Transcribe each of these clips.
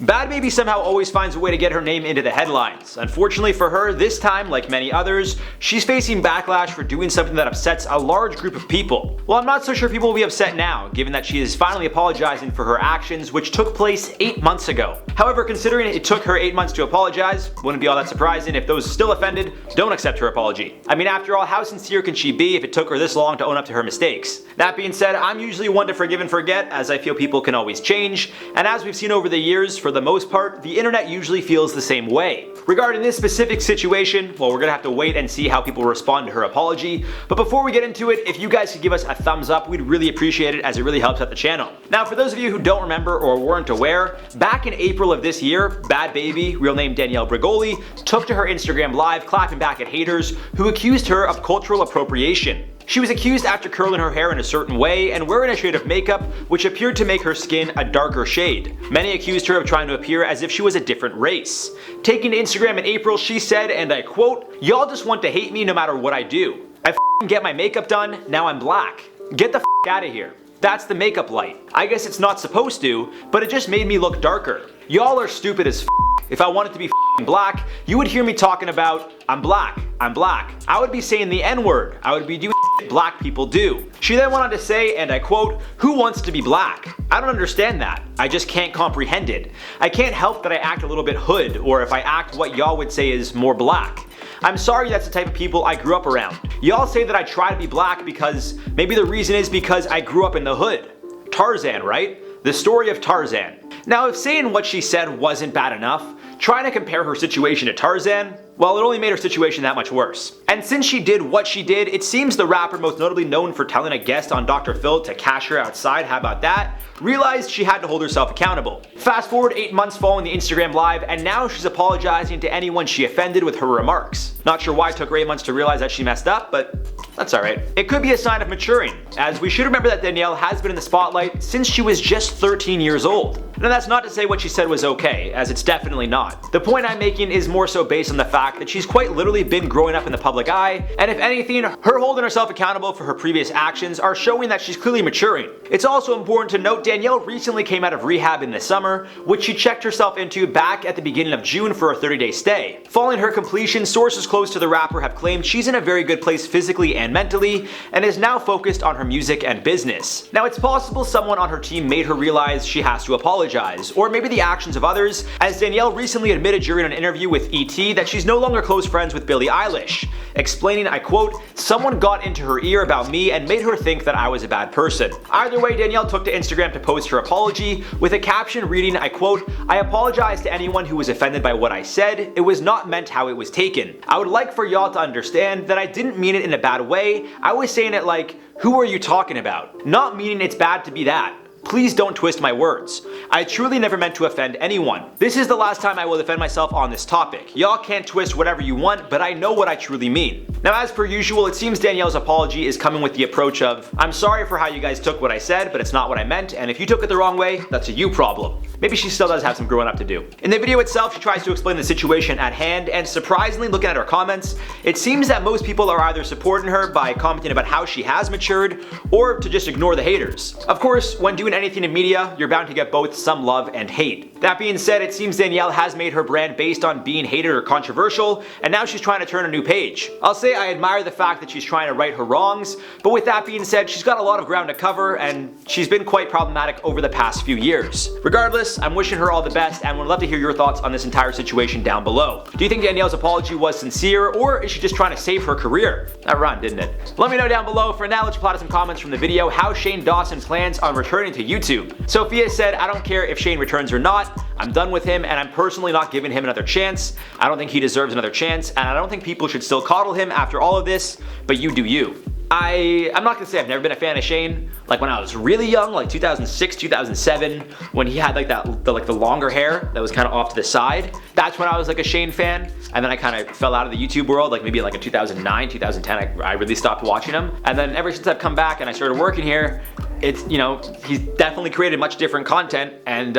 Bhad Bhabie somehow always finds a way to get her name into the headlines. Unfortunately for her, this time, like many others, she's facing backlash for doing something that upsets a large group of people. Well, I'm not so sure people will be upset now, given that she is finally apologizing for her actions, which took place 8 months ago. However, considering it took her 8 months to apologize, wouldn't be all that surprising if those still offended don't accept her apology. I mean, after all, how sincere can she be if it took her this long to own up to her mistakes? That being said, I'm usually one to forgive and forget, as I feel people can always change, and as we've seen over the years, for the most part, the internet usually feels the same way. Regarding this specific situation, well, we're gonna have to wait and see how people respond to her apology, but before we get into it, if you guys could give us a thumbs up, we'd really appreciate it, as it really helps out the channel. Now, for those of you who don't remember or weren't aware, back in April of this year, Bhad Bhabie, real name Danielle Bregoli, took to her Instagram live clapping back at haters who accused her of cultural appropriation. She was accused after curling her hair in a certain way and wearing a shade of makeup which appeared to make her skin a darker shade. Many accused her of trying to appear as if she was a different race. Taking to Instagram in April, she said, and I quote, "Y'all just want to hate me no matter what I do. I f***ing get my makeup done, now I'm black. Get the f*** out of here. That's the makeup light. I guess it's not supposed to, but it just made me look darker. Y'all are stupid as f***. If I wanted to be f***ing black, you would hear me talking about, I'm black, I'm black. I would be saying the N-word. I would be doing black people do." She then went on to say, and I quote, "Who wants to be black? I don't understand that. I just can't comprehend it. I can't help that I act a little bit hood, or if I act what y'all would say is more black. I'm sorry that's the type of people I grew up around. Y'all say that I try to be black because maybe the reason is because I grew up in the hood. Tarzan, right? The story of Tarzan." Now, if saying what she said wasn't bad enough, trying to compare her situation to Tarzan, well, it only made her situation that much worse. And since she did what she did, it seems the rapper most notably known for telling a guest on Dr. Phil to cash her outside, how about that, realized she had to hold herself accountable. Fast forward 8 months following the Instagram live, and now she's apologizing to anyone she offended with her remarks. Not sure why it took her 8 months to realize that she messed up, but that's alright. It could be a sign of maturing, as we should remember that Danielle has been in the spotlight since she was just 13 years old. Now, that's not to say what she said was okay, as it's definitely not. The point I'm making is more so based on the fact that she's quite literally been growing up in the public eye, and if anything, her holding herself accountable for her previous actions are showing that she's clearly maturing. It's also important to note Danielle recently came out of rehab in the summer, which she checked herself into back at the beginning of June for a 30-day stay. Following her completion, sources close to the rapper have claimed she's in a very good place physically and mentally, and is now focused on her music and business. Now, it's possible someone on her team made her realize she has to apologize, or maybe the actions of others, as Danielle recently admitted during an interview with ET that she's no longer close friends with Billie Eilish, explaining, I quote, "Someone got into her ear about me and made her think that I was a bad person." Either way, Danielle took to Instagram to post her apology with a caption reading, I quote, "I apologize to anyone who was offended by what I said. It was not meant how it was taken. I would like for y'all to understand that I didn't mean it in a bad way. I was saying it like, who are you talking about? Not meaning it's bad to be that. Please don't twist my words. I truly never meant to offend anyone. This is the last time I will defend myself on this topic. Y'all can't twist whatever you want, but I know what I truly mean." Now, as per usual, it seems Danielle's apology is coming with the approach of, "I'm sorry for how you guys took what I said, but it's not what I meant, and if you took it the wrong way, that's a you problem." Maybe she still does have some growing up to do. In the video itself, she tries to explain the situation at hand, and surprisingly, looking at her comments, it seems that most people are either supporting her by commenting about how she has matured, or to just ignore the haters. Of course, when doing anything in media, you're bound to get both some love and hate. That being said, it seems Danielle has made her brand based on being hated or controversial, and now she's trying to turn a new page. I'll say I admire the fact that she's trying to right her wrongs, but with that being said, she's got a lot of ground to cover, and she's been quite problematic over the past few years. Regardless, I'm wishing her all the best, and would love to hear your thoughts on this entire situation down below. Do you think Danielle's apology was sincere, or is she just trying to save her career? That rhymed, didn't it? Let me know down below. For now, let's reply to some comments from the video how Shane Dawson plans on returning to YouTube. Sophia said, "I don't care if Shane returns or not. I'm done with him, and I'm personally not giving him another chance. I don't think he deserves another chance, and I don't think people should still coddle him after all of this, but you do you." I'm not gonna say I've never been a fan of Shane. Like when I was really young, like 2006, 2007, when he had like the longer hair that was kind of off to the side. That's when I was like a Shane fan, and then I kind of fell out of the YouTube world, like maybe like in 2009, 2010. I really stopped watching him, and then ever since I've come back and I started working here, it's, you know, he's definitely created much different content, and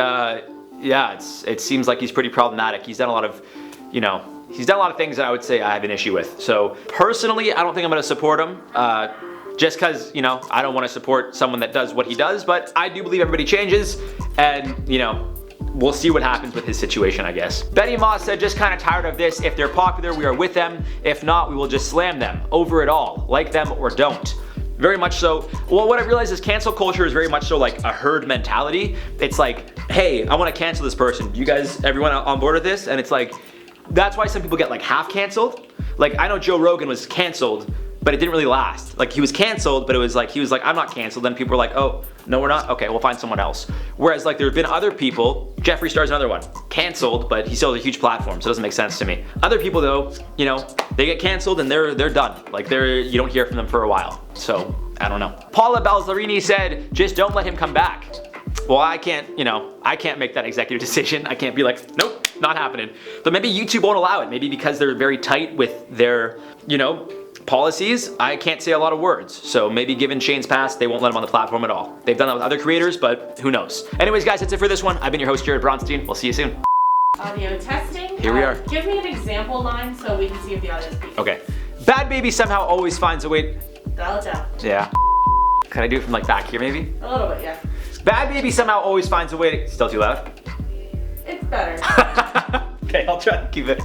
yeah, it seems like he's pretty problematic. He's done a lot of, you know, he's done a lot of things that I would say I have an issue with. So personally, I don't think I'm going to support him. Just because, you know, I don't want to support someone that does what he does, but I do believe everybody changes, and, you know, we'll see what happens with his situation, I guess. Betty Moss said, just kind of tired of this. If they're popular, we are with them. If not, we will just slam them. Over it all. Like them or don't. Very much so. Well, what I realized is cancel culture is very much so like a herd mentality. It's like, hey, I want to cancel this person. You guys, everyone on board with this? And it's like, that's why some people get like half canceled. Like, I know Joe Rogan was canceled, but it didn't really last. Like, he was canceled, but it was like, he was like, I'm not canceled. Then people were like, oh, no, we're not? Okay, we'll find someone else. Whereas like there have been other people, Jeffree Star's another one, canceled, but he still has a huge platform, so it doesn't make sense to me. Other people though, you know, they get canceled and they're done. Like you don't hear from them for a while. So, I don't know. Paula Balzarini said, just don't let him come back. Well, I can't, you know, I can't make that executive decision. I can't be like, nope, not happening. But maybe YouTube won't allow it. Maybe because they're very tight with their, you know, policies, I can't say a lot of words. So maybe given Shane's past, they won't let him on the platform at all. They've done that with other creators, but who knows. Anyways, guys, that's it for this one. I've been your host, Jared Bronstein. We'll see you soon. Audio testing. Here we are. Give me an example line so we can see if the audio is peaking. Okay. Bhad Bhabie somehow always finds a way. Dial it down. Yeah. Can I do it from like back here maybe? A little bit, yeah. Bhad Bhabie somehow always finds a way to. Still too loud? It's better. Okay, I'll try to keep it.